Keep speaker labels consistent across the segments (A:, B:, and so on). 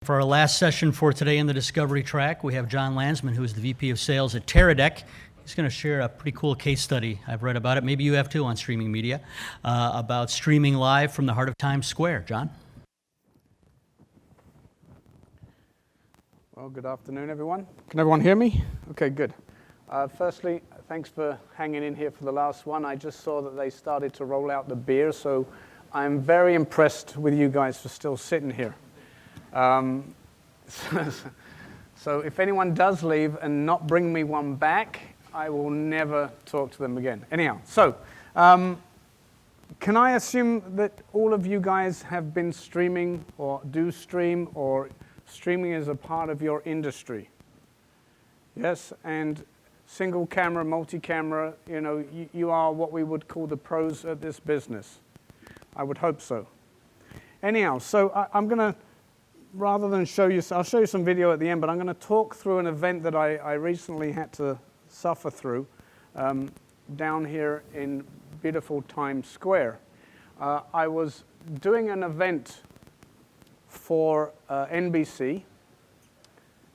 A: For our last session for today in the Discovery track, we have John Landman, who is the VP of Sales at Teradek. He's going to share a pretty cool case study. I've read about it, maybe you have too, on streaming media, about streaming live from the heart of Times Square. John?
B: Well, good afternoon, everyone. Can everyone hear me? Okay, good. Firstly, thanks for hanging in here for the last one. I just saw that they started to roll out the beer, so I'm very impressed with you guys for still sitting here. So if anyone does leave and not bring me one back, I will never talk to them again. Anyhow, so can I assume that all of you guys have been streaming or do stream, or streaming is a part of your industry? Yes, and single camera, multi-camera, you are what we would call the pros at this business. I would hope so. Anyhow, so I'm going to, rather than show you, I'll show you some video at the end, but I'm going to talk through an event that I recently had to suffer through down here in beautiful Times Square. I was doing an event for NBC,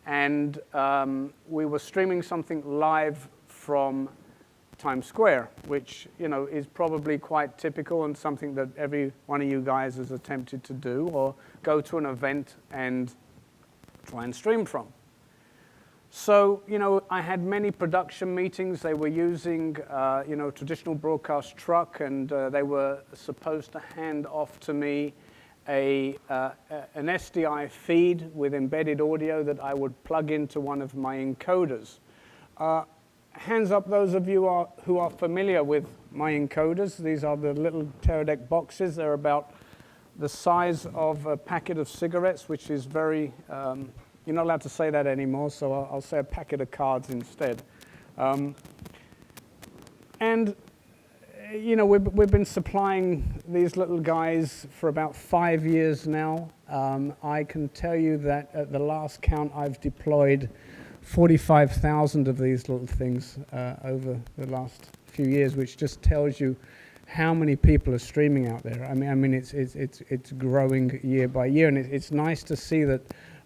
B: and we were streaming something live from Times Square, which is probably quite typical and something that every one of you guys has attempted to do, or go to an event and try and stream from. So I had many production meetings. They were using traditional broadcast truck, and they were supposed to hand off to me an SDI feed with embedded audio that I would plug into one of my encoders. Hands up those of you who are familiar with my encoders. These are the little Teradek boxes. They're about the size of a packet of cigarettes, which is very, you're not allowed to say that anymore, so I'll say a packet of cards instead. And we've been supplying these little guys for about 5 years now. I can tell you that at the last count, I've deployed 45,000 of these little things over the last few years, which just tells you how many people are streaming out there. I mean, it's growing year by year, and it's nice to see that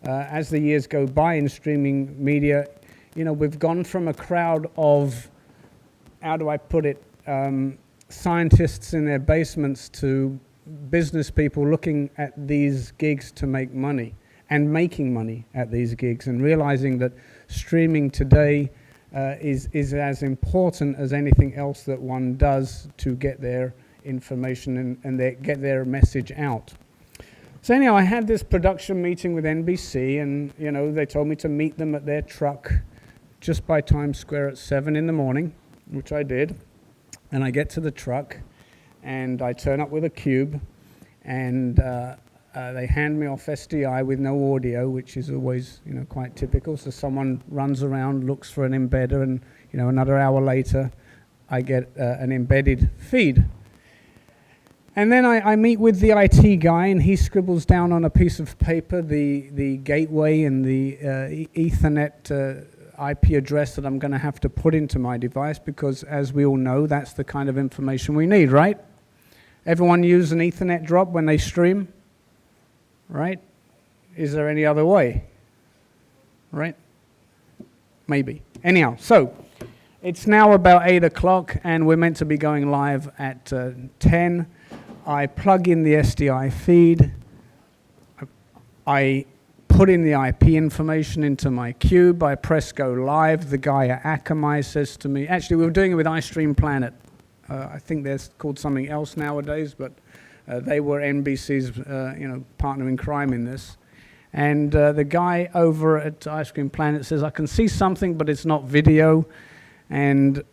B: as the years go by in streaming media, we've gone from a crowd of, how do I put it, scientists in their basements to business people looking at these gigs to make money and making money at these gigs, and realizing that streaming today is as important as anything else that one does to get their information and get their message out. So anyhow, I had this production meeting with NBC, and they told me to meet them at their truck just by Times Square at 7 in the morning, which I did. And I get to the truck, and I turn up with a cube, and they hand me off SDI with no audio, which is always, quite typical. So someone runs around, looks for an embedder, and, another hour later, I get an embedded feed. And then I meet with the IT guy, and he scribbles down on a piece of paper the gateway and the Ethernet IP address that I'm going to have to put into my device, because, as we all know, that's the kind of information we need, right? Everyone use an Ethernet drop when they stream? Right? Is there any other way? Right? Maybe. Anyhow, so it's now about 8 o'clock, and we're meant to be going live at 10. I plug in the SDI feed. I put in the IP information into my cube. I press go live. The guy at Akamai says to me, actually, we were doing it with iStream Planet. I think they're called something else nowadays, but they were NBC's, partner in crime in this. And the guy over at Ice Cream Planet says, I can see something, but it's not video. And,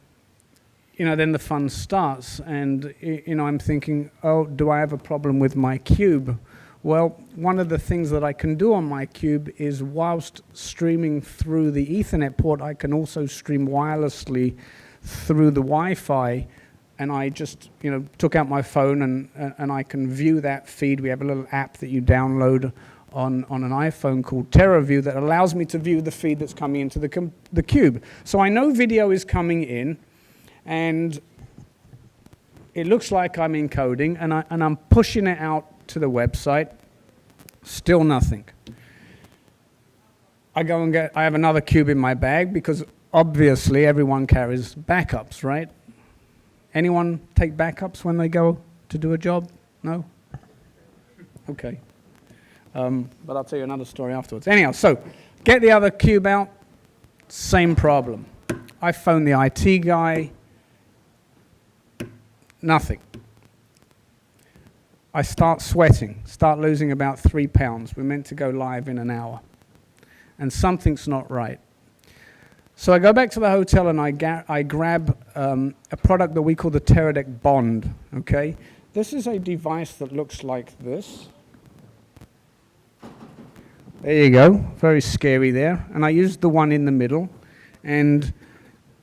B: then the fun starts. And, I'm thinking, oh, do I have a problem with my cube? Well, one of the things that I can do on my cube is, whilst streaming through the Ethernet port, I can also stream wirelessly through the Wi-Fi. And I just, took out my phone, and I can view that feed. We have a little app that you download on an iPhone called TerraView that allows me to view the feed that's coming into the cube. So I know video is coming in, and it looks like I'm encoding, and I'm pushing it out to the website. Still nothing. I have another cube in my bag because obviously everyone carries backups, right? Anyone take backups when they go to do a job? No? Okay. But I'll tell you another story afterwards. Anyhow, so get the other cube out, same problem. I phone the IT guy, nothing. I start sweating, start losing about 3 pounds. We're meant to go live in an hour. And something's not right. So I go back to the hotel and I grab a product that we call the Teradek Bond, okay? This is a device that looks like this. There you go, very scary there. And I used the one in the middle. And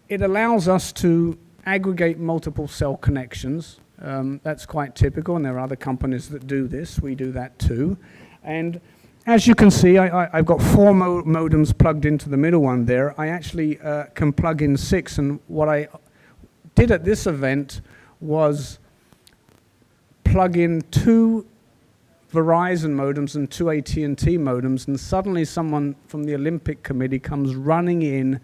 B: it allows us to aggregate multiple cell connections. That's quite typical, and there are other companies that do this. We do that too. And as you can see, I've got 4 modems plugged into the middle one there. I actually can plug in 6, and what I did at this event was plug in 2 Verizon modems and 2 AT&T modems, and suddenly someone from the Olympic Committee comes running in,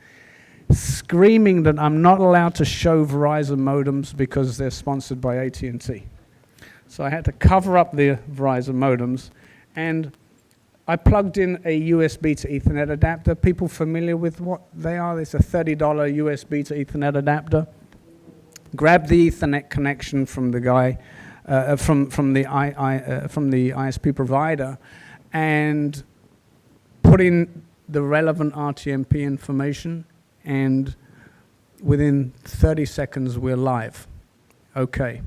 B: screaming that I'm not allowed to show Verizon modems because they're sponsored by AT&T. So I had to cover up the Verizon modems, and I plugged in a USB to Ethernet adapter. People familiar with what they are? It's a $30 USB to Ethernet adapter. Grabbed the Ethernet connection from the guy, from the ISP provider, and put in the relevant RTMP information, and within 30 seconds we're live. Okay.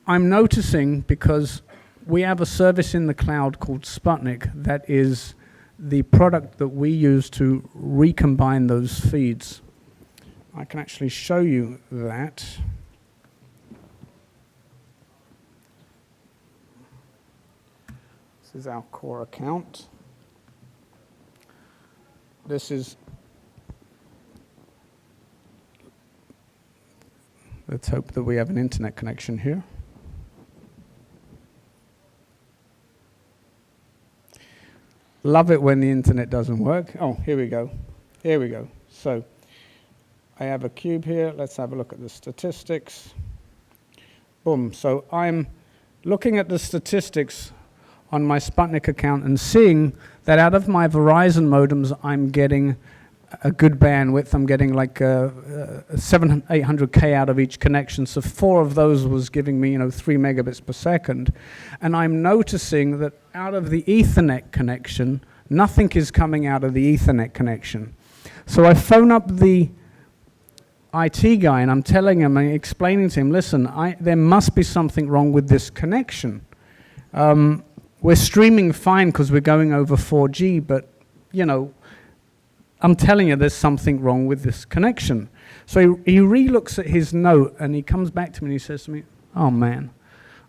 B: I'm noticing, because we have a service in the cloud called Sputnik that is the product that we use to recombine those feeds. I can actually show you that. This is our core account. This is, let's hope that we have an internet connection here. Love it when the internet doesn't work. Oh, here we go. Here we go. So I have a cube here. Let's have a look at the statistics. Boom. So I'm looking at the statistics on my Sputnik account and seeing that out of my Verizon modems, I'm getting a good bandwidth. I'm getting like 800K out of each connection. So 4 of those was giving me, 3 megabits per second. And I'm noticing that out of the Ethernet connection, nothing is coming out of the Ethernet connection. So I phone up the IT guy and I'm telling him, and explaining to him, listen, there must be something wrong with this connection. We're streaming fine because we're going over 4G, but, I'm telling you there's something wrong with this connection. So he re-looks at his note and he comes back to me and he says to me, oh man,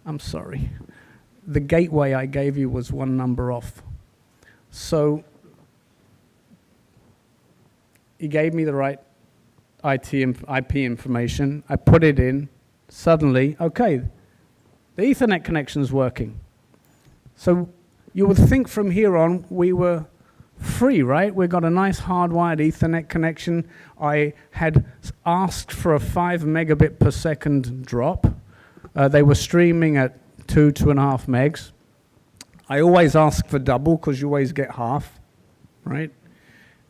B: I'm sorry. The gateway I gave you was 1 number off. So he gave me the right IP information. I put it in. Suddenly, okay, the Ethernet connection's working. So you would think from here on we were free, right? We got a nice hardwired Ethernet connection. I had asked for a 5 megabit per second drop. They were streaming at 2.5 megs. I always ask for double because you always get half, right?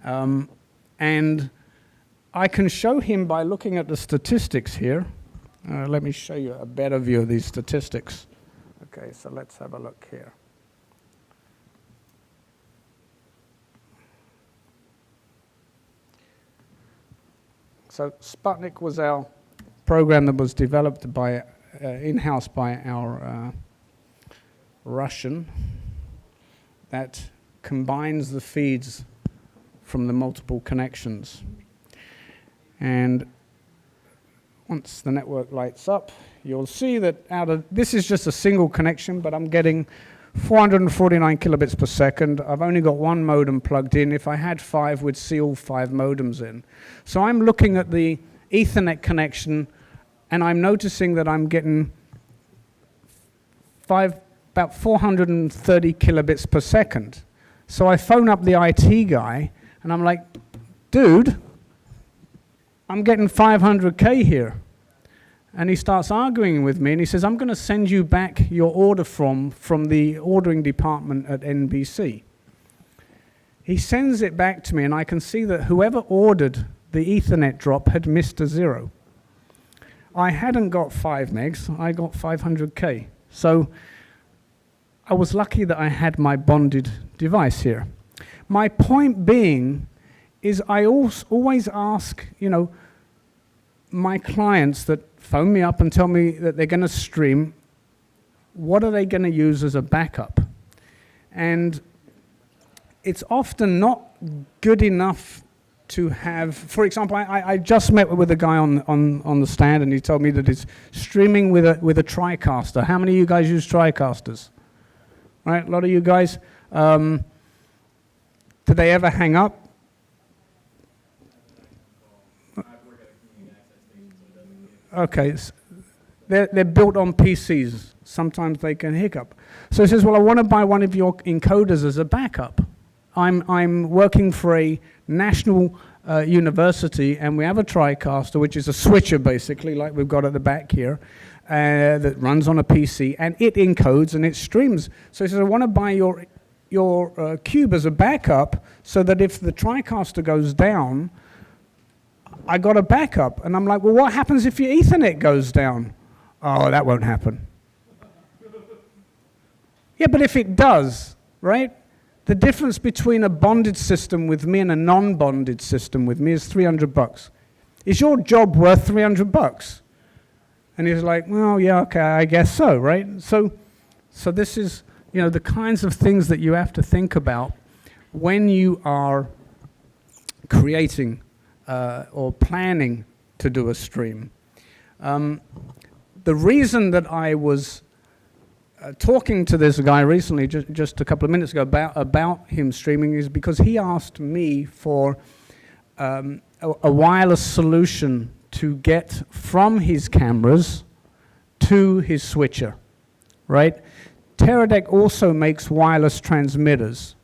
B: And I can show him by looking at the statistics here. Let me show you a better view of these statistics. Okay, so let's have a look here. So Sputnik was our program that was developed by in-house by our Russian that combines the feeds from the multiple connections. And once the network lights up, you'll see that this is just a single connection, but I'm getting 449 kilobits per second. I've only got 1 modem plugged in. If I had 5, we'd see all 5 modems in. So I'm looking at the Ethernet connection, and I'm noticing that I'm getting about 430 kilobits per second. So I phone up the IT guy, and I'm like, dude, I'm getting 500K here. And he starts arguing with me, and he says, I'm going to send you back your order from the ordering department at NBC. He sends it back to me, and I can see that whoever ordered the Ethernet drop had missed a 0. I hadn't got 5 megs, I got 500K. So I was lucky that I had my bonded device here. My point being is I always ask, my clients that phone me up and tell me that they're going to stream, what are they going to use as a backup? And it's often not good enough to have, for example, I just met with a guy on the stand, and he told me that he's streaming with a TriCaster. How many of you guys use TriCasters? Right, a lot of you guys. Do they ever hang up? Okay, they're built on PCs. Sometimes they can hiccup. So he says, well, I want to buy one of your encoders as a backup. I'm working for a national university, and we have a TriCaster, which is a switcher, basically, like we've got at the back here, that runs on a PC, and it encodes and it streams. So he says, I want to buy your cube as a backup, so that if the TriCaster goes down, I got a backup. And I'm like, well, what happens if your Ethernet goes down? Oh, that won't happen. Yeah, but if it does, right? The difference between a bonded system with me and a non-bonded system with me is $300. Is your job worth $300? And he's like, well, yeah, okay, I guess so, right? So this is, the kinds of things that you have to think about when you are creating or planning to do a stream. The reason that I was talking to this guy recently, just a couple of minutes ago, about him streaming, is because he asked me for a wireless solution to get from his cameras to his switcher, right? Teradek also makes wireless transmitters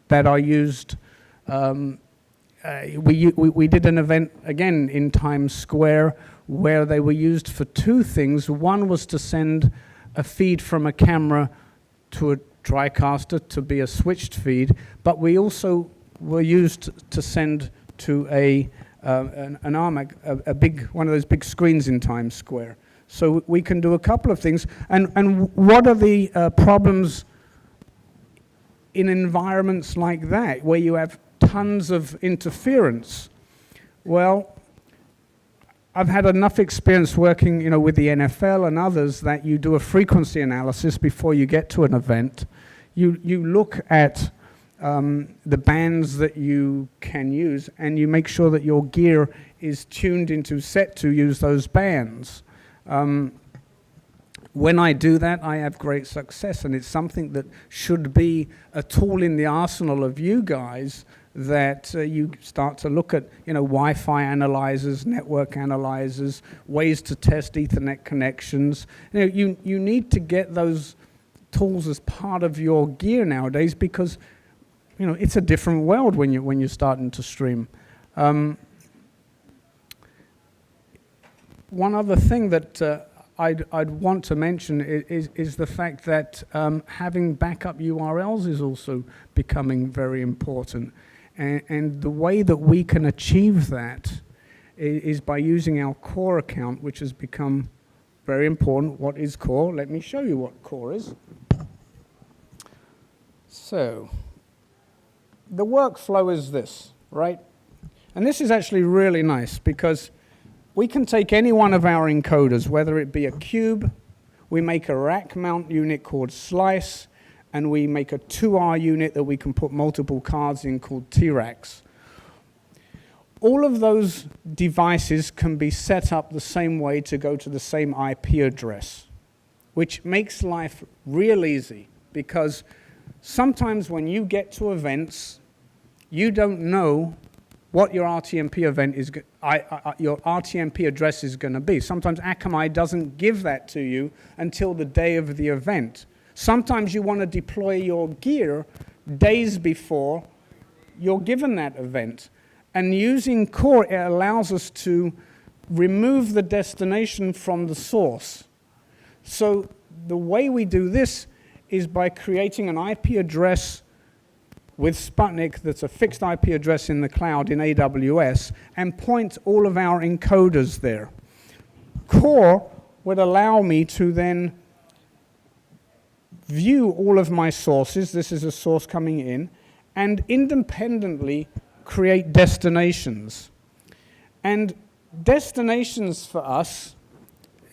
B: that are used. We did an event, again, in Times Square, where they were used for two things. One was to send a feed from a camera to a TriCaster to be a switched feed, but we also were used to send to an ARMAC, a big one of those big screens in Times Square. So we can do a couple of things. And what are the problems in environments like that, where you have tons of interference? Well, I've had enough experience working, with the NFL and others, that you do a frequency analysis before you get to an event. You look at the bands that you can use, and you make sure that your gear is set to use those bands. When I do that, I have great success, and it's something that should be a tool in the arsenal of you guys, that you start to look at, Wi-Fi analyzers, network analyzers, ways to test Ethernet connections. You need to get those tools as part of your gear nowadays, because, it's a different world when you're starting to stream. One other thing that I'd want to mention is the fact that having backup URLs is also becoming very important. And the way that we can achieve that is by using our core account, which has become very important. What is core? Let me show you what core is. So the workflow is this, right? And this is actually really nice, because we can take any one of our encoders, whether it be a cube, we make a rack mount unit called slice, and we make a 2R unit that we can put multiple cards in called T-racks. All of those devices can be set up the same way to go to the same IP address, which makes life real easy, because sometimes when you get to events, you don't know what your RTMP event is, your RTMP address is going to be. Sometimes Akamai doesn't give that to you until the day of the event. Sometimes you want to deploy your gear days before, you're given that event. And using core, it allows us to remove the destination from the source. So the way we do this is by creating an IP address with Sputnik that's a fixed IP address in the cloud in AWS and point all of our encoders there. Core would allow me to then view all of my sources, this is a source coming in, and independently create destinations. And destinations for us,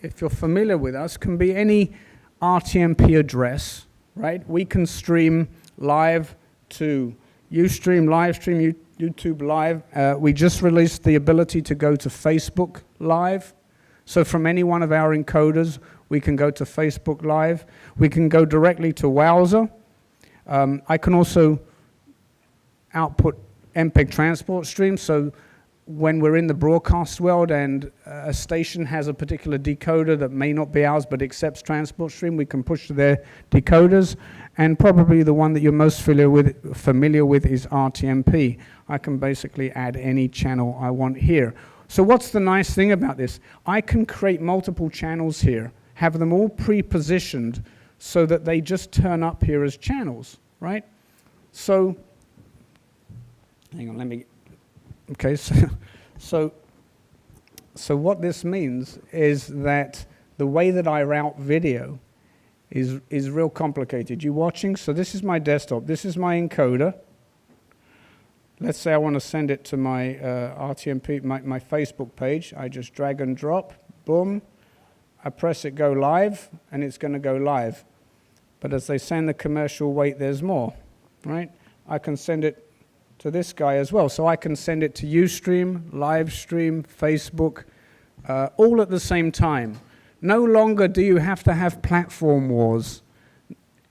B: if you're familiar with us, can be any RTMP address, right? We can stream live to Ustream, Livestream, YouTube Live. We just released the ability to go to Facebook Live. So from any one of our encoders, we can go to Facebook Live. We can go directly to Wowzer. I can also output MPEG transport streams. So when we're in the broadcast world and a station has a particular decoder that may not be ours but accepts transport stream, we can push to their decoders. And probably the one that you're most familiar with is RTMP. I can basically add any channel I want here. So what's the nice thing about this? I can create multiple channels here, have them all pre-positioned so that they just turn up here as channels, right? So, hang on, let me, okay, so what this means is that the way that I route video is real complicated. You watching? So this is my desktop. This is my encoder. Let's say I want to send it to my RTMP, my Facebook page. I just drag and drop, boom. I press it go live, and it's going to go live. But as they say in the commercial, wait, there's more, right? I can send it to this guy as well. So I can send it to Ustream, Livestream, Facebook, all at the same time. No longer do you have to have platform wars.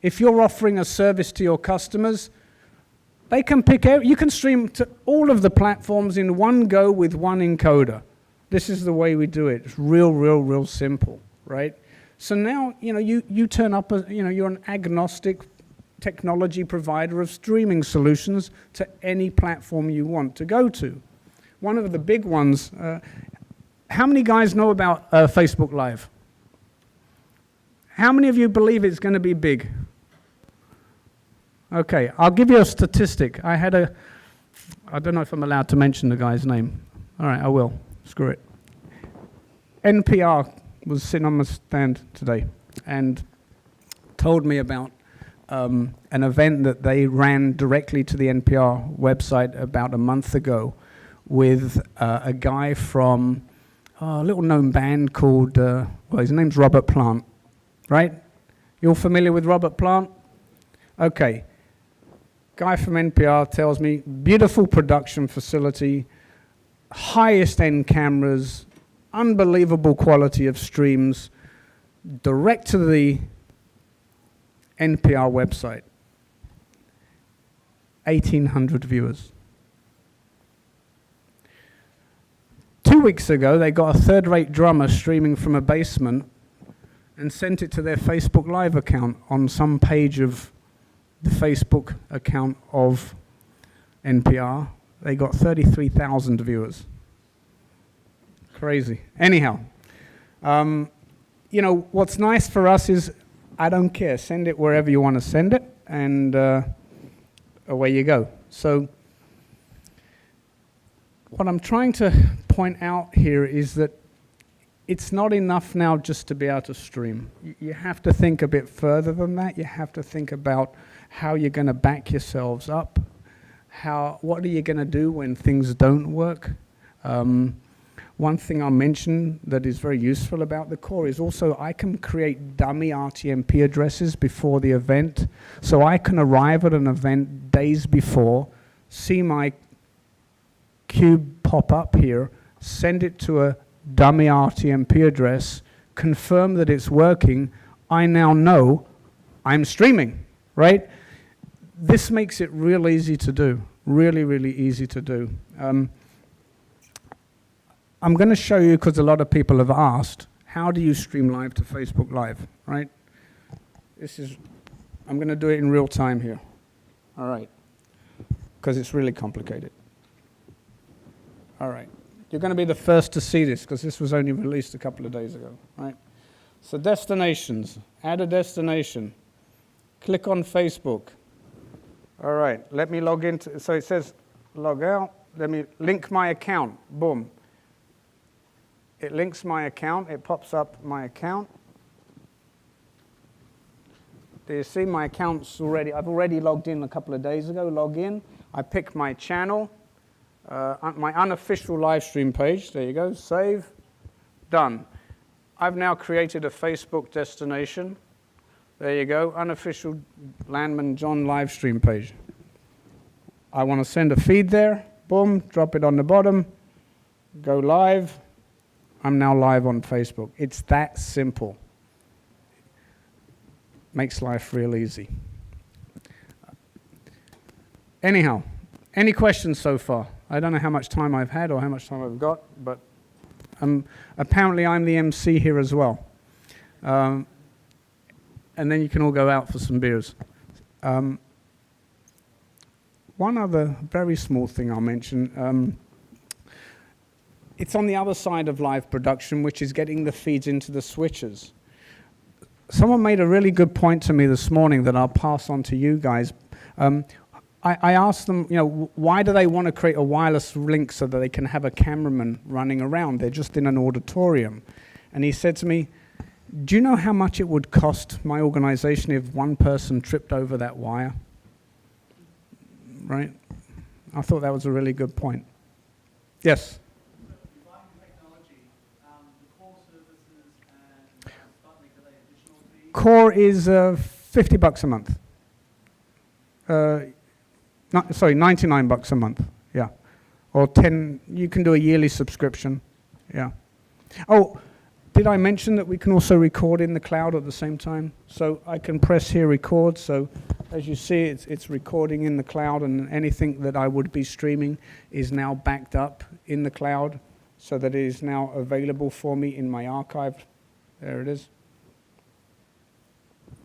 B: If you're offering a service to your customers, they can pick out, you can stream to all of the platforms in one go with one encoder. This is the way we do it. It's real simple, right? So now, you turn up, you're an agnostic technology provider of streaming solutions to any platform you want to go to. One of the big ones, how many guys know about Facebook Live? How many of you believe it's going to be big? Okay, I'll give you a statistic. I don't know if I'm allowed to mention the guy's name. All right, I will. Screw it. NPR was sitting on my stand today and told me about an event that they ran directly to the NPR website about a month ago with a guy from a little-known band called, his name's Robert Plant, right? You all familiar with Robert Plant? Okay. Guy from NPR tells me, beautiful production facility, highest end cameras, unbelievable quality of streams, direct to the NPR website. 1,800 viewers. 2 weeks ago, they got a third-rate drummer streaming from a basement and sent it to their Facebook Live account on some page of the Facebook account of NPR. They got 33,000 viewers. Crazy. Anyhow, what's nice for us is I don't care. Send it wherever you want to send it, and away you go. So what I'm trying to point out here is that it's not enough now just to be able to stream. You have to think a bit further than that. You have to think about how you're going to back yourselves up. What are you going to do when things don't work? One thing I'll mention that is very useful about the core is also I can create dummy RTMP addresses before the event. So I can arrive at an event days before, see my cube pop up here, send it to a dummy RTMP address, confirm that it's working. I now know I'm streaming, right? This makes it real easy to do, really easy to do. I'm going to show you, because a lot of people have asked, how do you stream live to Facebook Live, right? I'm going to do it in real time here. All right. Because it's really complicated. All right. You're going to be the first to see this because this was only released a couple of days ago, right? So destinations, add a destination. Click on Facebook. All right, let me log into, so it says log out. Let me link my account, boom. It links my account, it pops up my account. Do you see my account's already, I've already logged in a couple of days ago, log in. I pick my channel, my unofficial live stream page, there you go, save, done. I've now created a Facebook destination. There you go, unofficial Landman John live stream page. I want to send a feed there, boom, drop it on the bottom, go live. I'm now live on Facebook. It's that simple. Makes life real easy. Anyhow, any questions so far? I don't know how much time I've had or how much time I've got, but apparently I'm the MC here as well. And then you can all go out for some beers. One other very small thing I'll mention. It's on the other side of live production, which is getting the feeds into the switches. Someone made a really good point to me this morning that I'll pass on to you guys. I asked them, why do they want to create a wireless link so that they can have a cameraman running around? They're just in an auditorium. And he said to me, do you know how much it would cost my organization if one person tripped over that wire? Right? I thought that was a really good point. Yes? Core is $50 a month. Sorry, $99 a month. Yeah, or 10. You can do a yearly subscription. Yeah. Oh, did I mention that we can also record in the cloud at the same time? So I can press here, record. So as you see, it's recording in the cloud, and anything that I would be streaming is now backed up in the cloud, so that it is now available for me in my archive. There it is.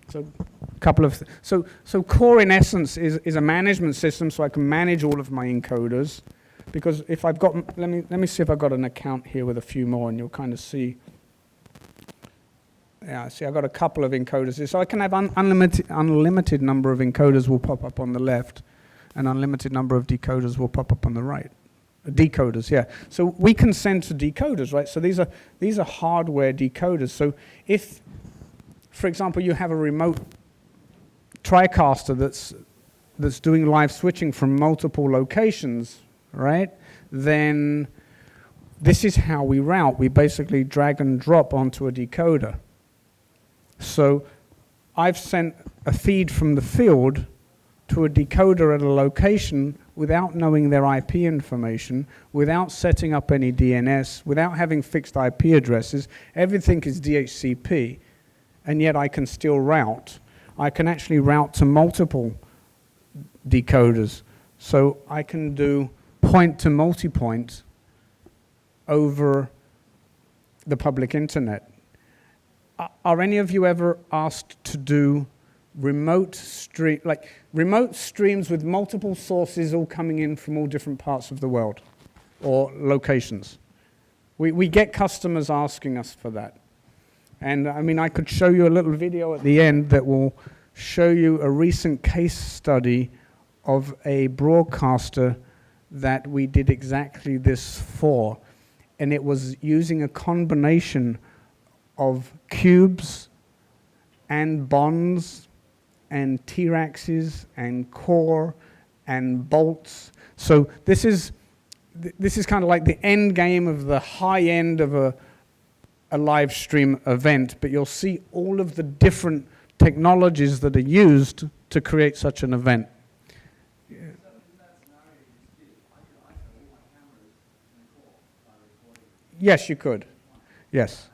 B: So a couple of so Core in essence is a management system, so I can manage all of my encoders. Because if I've got, let me see if I've got an account here with a few more, and you'll kind of see. Yeah, see, I've got a couple of encoders. So I can have unlimited number of encoders will pop up on the left, and unlimited number of decoders will pop up on the right. Decoders, yeah. So we can send to decoders, right? So these are hardware decoders. So if, for example, you have a remote TriCaster that's doing live switching from multiple locations, right? Then this is how we route. We basically drag and drop onto a decoder. So I've sent a feed from the field to a decoder at a location without knowing their IP information, without setting up any DNS, without having fixed IP addresses. Everything is DHCP, and yet I can still route. I can actually route to multiple decoders. So I can do point to multi-point over the public internet. Are any of you ever asked to do remote streams with multiple sources all coming in from all different parts of the world or locations? We get customers asking us for that. And I mean, I could show you a little video at the end that will show you a recent case study of a broadcaster that we did exactly this for. And it was using a combination of cubes and bonds and T-Rexes and core and bolts. So this is kind of like the end game of the high end of a live stream event, but you'll see all of the different technologies that are used to create such an event. Yes, you could. Yes.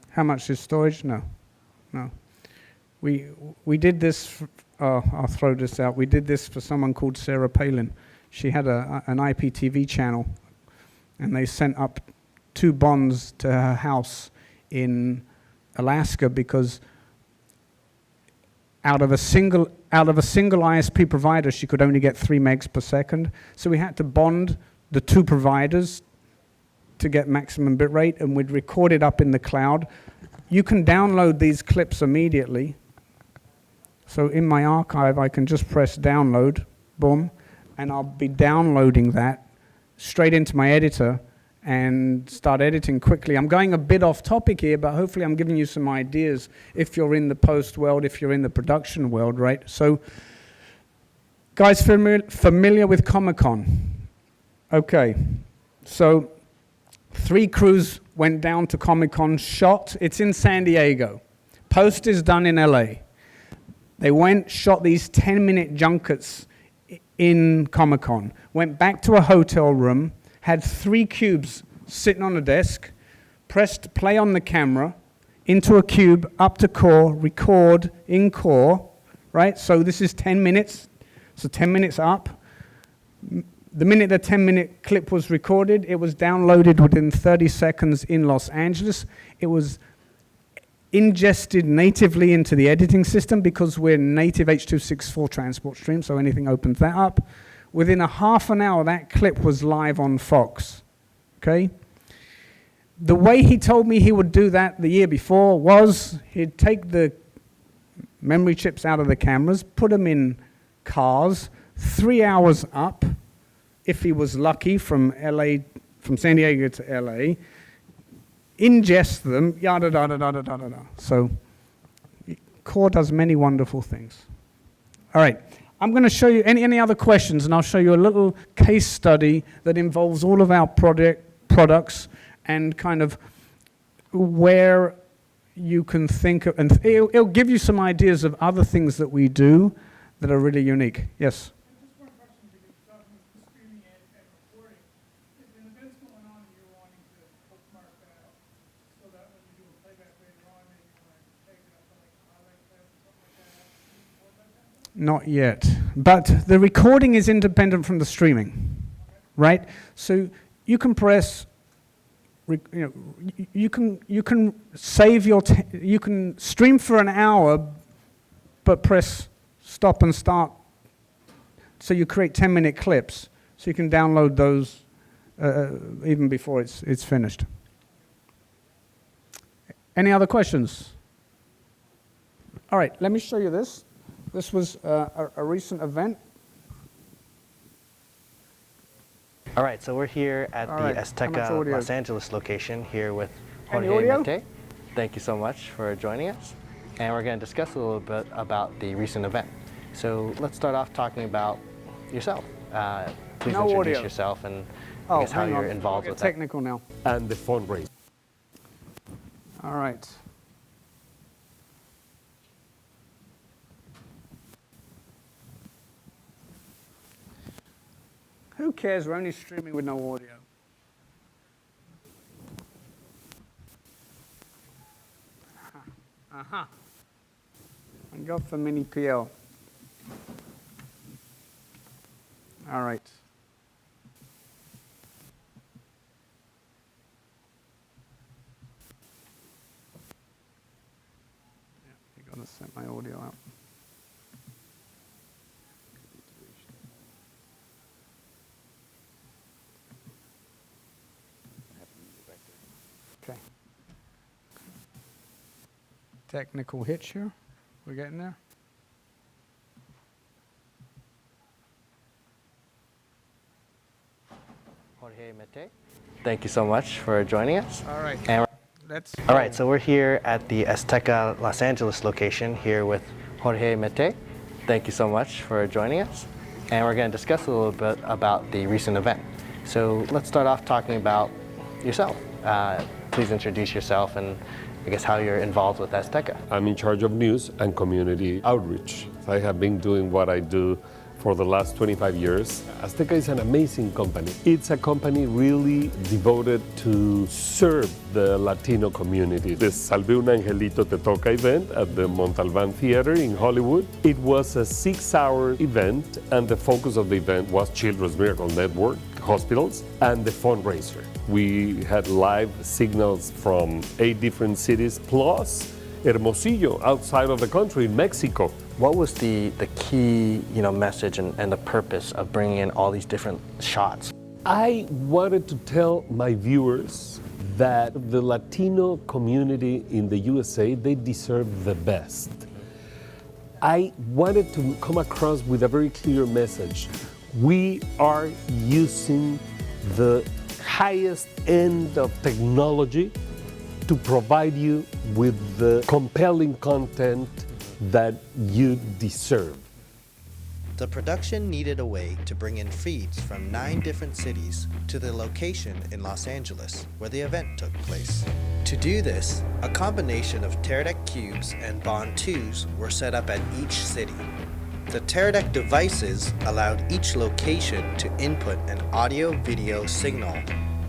B: How much is storage? No. We did this, I'll throw this out. We did this for someone called Sarah Palin. She had an IPTV channel, and they sent up 2 bonds to her house in Alaska because out of a single ISP provider, she could only get 3 megs per second. So we had to bond the 2 providers to get maximum bit rate, and we'd record it up in the cloud. You can download these clips immediately. So in my archive, I can just press download, boom, and I'll be downloading that straight into my editor and start editing quickly. I'm going a bit off topic here, but hopefully I'm giving you some ideas if you're in the post world, if you're in the production world, right? So, guys familiar with Comic-Con? Okay, so 3 crews went down to Comic-Con, shot. It's in San Diego. Post is done in LA. They went, shot these 10-minute junkets in Comic-Con, went back to a hotel room, had 3 cubes sitting on a desk, pressed play on the camera, into a cube, up to core, record in core, right? So this is 10 minutes, so 10 minutes up. The minute the 10-minute clip was recorded, it was downloaded within 30 seconds in Los Angeles. It was ingested natively into the editing system because we're native H.264 transport stream, so anything opens that up. Within a half an hour, that clip was live on Fox, okay? The way he told me he would do that the year before was he'd take the memory chips out of the cameras, put them in cars, 3 hours up, if he was lucky, from San Diego to LA, ingest them, yada, da, da, da, da, da, da. So Core does many wonderful things. All right, I'm going to show you any other questions, and I'll show you a little case study that involves all of our products and kind of where you can think of, and it'll give you some ideas of other things that we do that are really unique. Yes?
C: Just one question, because you're talking about streaming and recording. If an event's going on and you're wanting to bookmark that so that when you do a playback later on, maybe you want to take it up to like a highlight clip or something like that, can you record like that?
B: Not yet. But the recording is independent from the streaming, right? So you can press, you can save your, you can stream for an hour, but press stop and start. So you create 10-minute clips, so you can download those even before it's finished. Any other questions? All right, let me show you this. This was a recent event.
D: All right, so we're here at
B: All
D: the
B: right,
D: Azteca
B: how much audio?
D: Los Angeles location here with
B: Any
D: Jorge
B: audio?
D: Mete. Thank you so much for joining us. And we're going to discuss a little bit about the recent event. So let's start off talking about yourself. Please
B: No
D: introduce
B: audio.
D: yourself and I guess how
B: hang
D: you're
B: on.
D: involved
B: I'll
D: with
B: get technical now.
E: and the fundraiser.
B: All right. Who cares? We're only streaming with no audio. Aha. I got for mini PL. All right. Yeah, you gotta set my audio out. Okay. Technical hitch here. We're getting there.
D: Jorge Mete. Thank you so much for joining us.
B: All right.
D: And
B: Let's.
D: all right, so we're here at the Azteca Los Angeles location here with Jorge Mete. Thank you so much for joining us. And we're going to discuss a little bit about the recent event. So let's start off talking about yourself. Please introduce yourself and I guess how you're involved with Azteca.
E: I'm in charge of news and community outreach. I have been doing what I do for the last 25 years. Azteca is an amazing company. It's a company really devoted to serve the Latino community. The Salve un Angelito Te Toca event at the Montalban Theater in Hollywood. It was a 6-hour event, and the focus of the event was Children's Miracle Network, hospitals, and the fundraiser. We had live signals from 8 different cities, plus Hermosillo, outside of the country, in Mexico.
D: What was the key, message and the purpose of bringing in all these different shots?
E: I wanted to tell my viewers that the Latino community in the USA, they deserve the best. I wanted to come across with a very clear message. We are using the highest end of technology to provide you with the compelling content that you deserve.
D: The production needed a way to bring in feeds from 9 different cities to the location in Los Angeles where the event took place. To do this, a combination of Teradek cubes and Bond 2s were set up at each city. The Teradek devices allowed each location to input an audio-video signal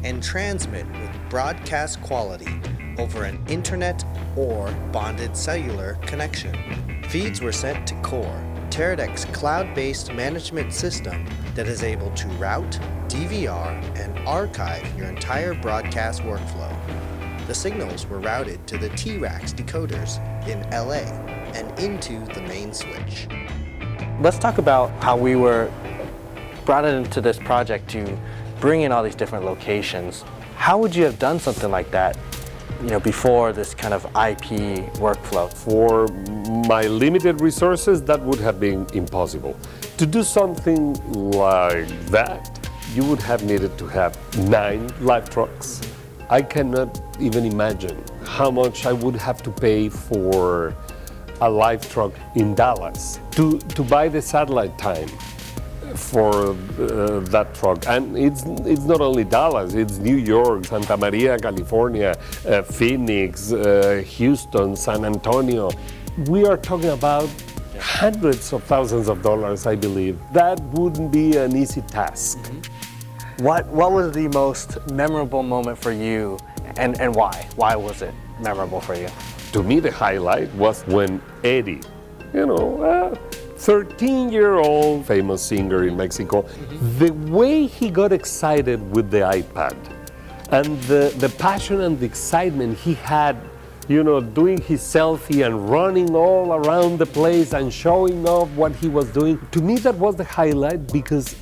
D: and transmit with broadcast quality over an internet or bonded cellular connection. Feeds were sent to Core, Teradek's cloud-based management system that is able to route, DVR, and archive your entire broadcast workflow. The signals were routed to the T-Rax decoders in LA and into the main switch. Let's talk about how we were brought into this project to bring in all these different locations. How would you have done something like that, before this kind of IP workflow?
E: For my limited resources, that would have been impossible. To do something like that, you would have needed to have 9 live trucks. I cannot even imagine how much I would have to pay for a live truck in Dallas to buy the satellite time for that truck. And it's not only Dallas, it's New York, Santa Maria, California, Phoenix, Houston, San Antonio. We are talking about hundreds of thousands of dollars, I believe. That wouldn't be an easy task.
D: What was the most memorable moment for you, and why? Why was it memorable for you?
E: To me, the highlight was when Eddie, 13-year-old famous singer in Mexico, the way he got excited with the iPad and the passion and the excitement he had, doing his selfie and running all around the place and showing off what he was doing. To me, that was the highlight because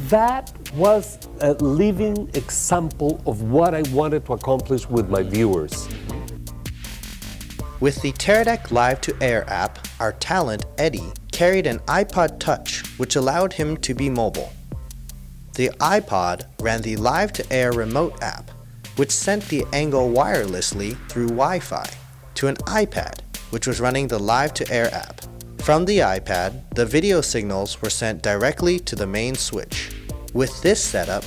E: that was a living example of what I wanted to accomplish with my viewers.
D: With the Teradek Live-to-Air app, our talent, Eddie, carried an iPod Touch, which allowed him to be mobile. The iPod ran the Live-to-Air remote app, which sent the angle wirelessly through Wi-Fi to an iPad, which was running the Live-to-Air app. From the iPad, the video signals were sent directly to the main switch. With this setup,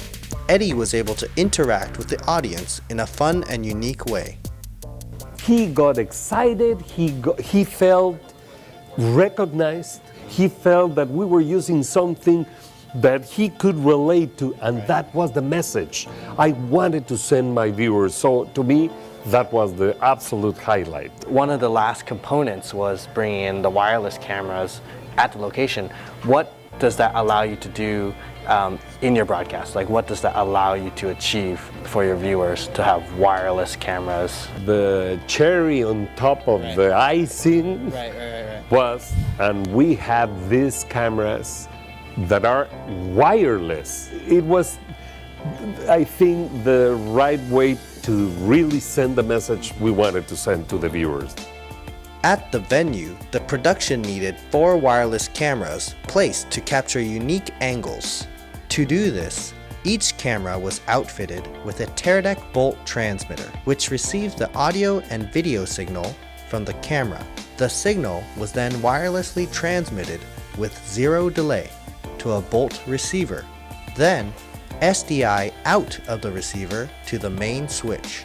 D: Eddie was able to interact with the audience in a fun and unique way.
E: He got excited, he felt recognized, he felt that we were using something that he could relate to, and that was the message I wanted to send my viewers. So to me, that was the absolute highlight.
D: One of the last components was bringing in the wireless cameras at the location. What does that allow you to do in your broadcast? Like, what does that allow you to achieve for your viewers to have wireless cameras?
E: The cherry on top of the icing was, and we have these cameras that are wireless. It was, I think, the right way to really send the message we wanted to send to the viewers.
D: At the venue, the production needed 4 wireless cameras placed to capture unique angles. To do this, each camera was outfitted with a Teradek Bolt transmitter, which received the audio and video signal from the camera. The signal was then wirelessly transmitted with 0 delay to a Bolt receiver, then SDI out of the receiver to the main switch.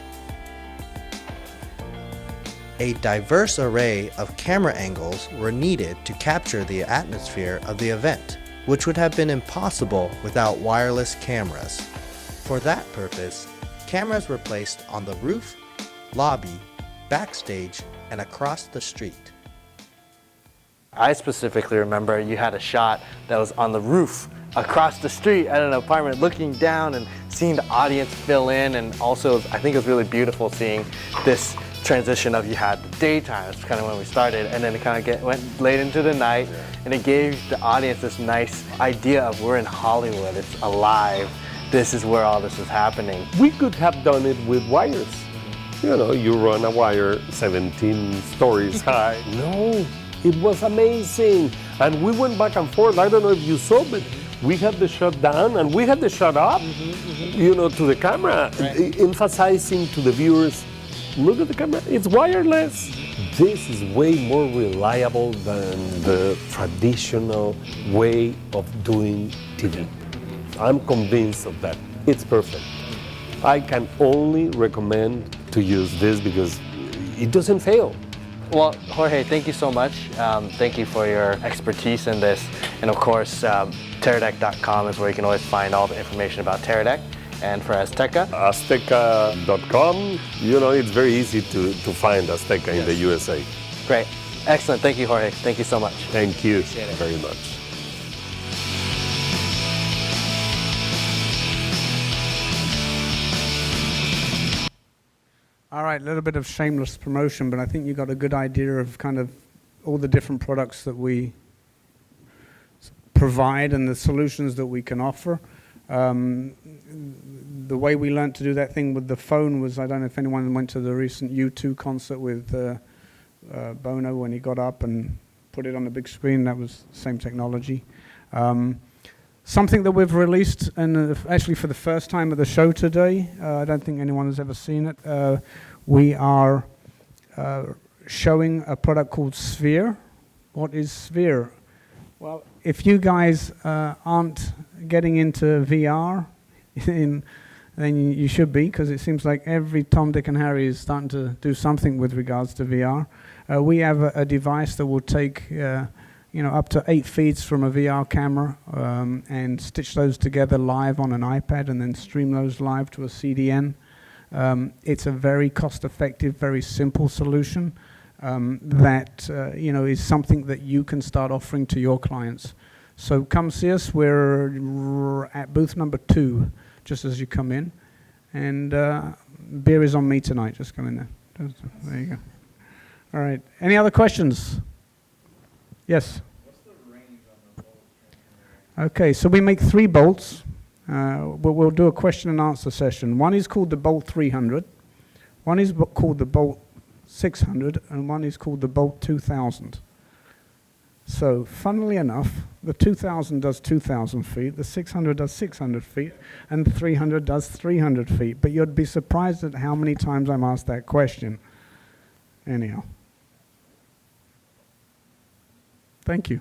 D: A diverse array of camera angles were needed to capture the atmosphere of the event, which would have been impossible without wireless cameras. For that purpose, cameras were placed on the roof, lobby, backstage, and across the street. I specifically remember you had a shot that was on the roof across the street at an apartment, looking down and seeing the audience fill in, and also I think it was really beautiful seeing this transition of you had the daytime, that's kind of when we started, and then it kind of went late into the night, and it gave the audience this nice idea of we're in Hollywood, it's alive, this is where all this is happening.
E: We could have done it with wires. You know, you run a wire 17 stories high. No, it was amazing. And we went back and forth. I don't know if you saw, but we had the shot down and we had the shot up, you know, to the camera, emphasizing to the viewers, look at the camera, it's wireless. This is way more reliable than the traditional way of doing TV. I'm convinced of that. It's perfect. I can only recommend to use this because it doesn't fail.
D: Well, Jorge, thank you so much. Thank you for your expertise in this. And of course, Teradek.com is where you can always find all the information about Teradek. And for Azteca?
E: Azteca.com, you know, it's very easy to find Azteca in the USA.
D: Great. Excellent. Thank you, Jorge. Thank you so much.
E: Thank you
D: Appreciate it.
E: very much.
B: All right, a little bit of shameless promotion, but I think you got a good idea of kind of all the different products that we provide and the solutions that we can offer. The way we learned to do that thing with the phone was, I don't know if anyone went to the recent U2 concert with Bono when he got up and put it on the big screen. That was the same technology. Something that we've released, and actually for the first time at the show today, I don't think anyone has ever seen it. We are showing a product called Sphere. What is Sphere? Well, if you guys aren't getting into VR, then you should be, because it seems like every Tom, Dick, and Harry is starting to do something with regards to VR. We have a device that will take up to 8 feeds from a VR camera and stitch those together live on an iPad and then stream those live to a CDN. It's a very cost-effective, very simple solution that is something that you can start offering to your clients. So come see us. We're at booth number 2, just as you come in. And beer is on me tonight. Just come in there. There you go. All right. Any other questions? Yes?
F: What's the range on the bolt?
B: Okay, so we make 3 bolts. We'll do a question and answer session. One is called the Bolt 300. One is called the Bolt 600, and one is called the Bolt 2000. So, funnily enough, the 2000 does 2,000 feet, the 600 does 600 feet, and the 300 does 300 feet. But you'd be surprised at how many times I'm asked that question. Anyhow. Thank you.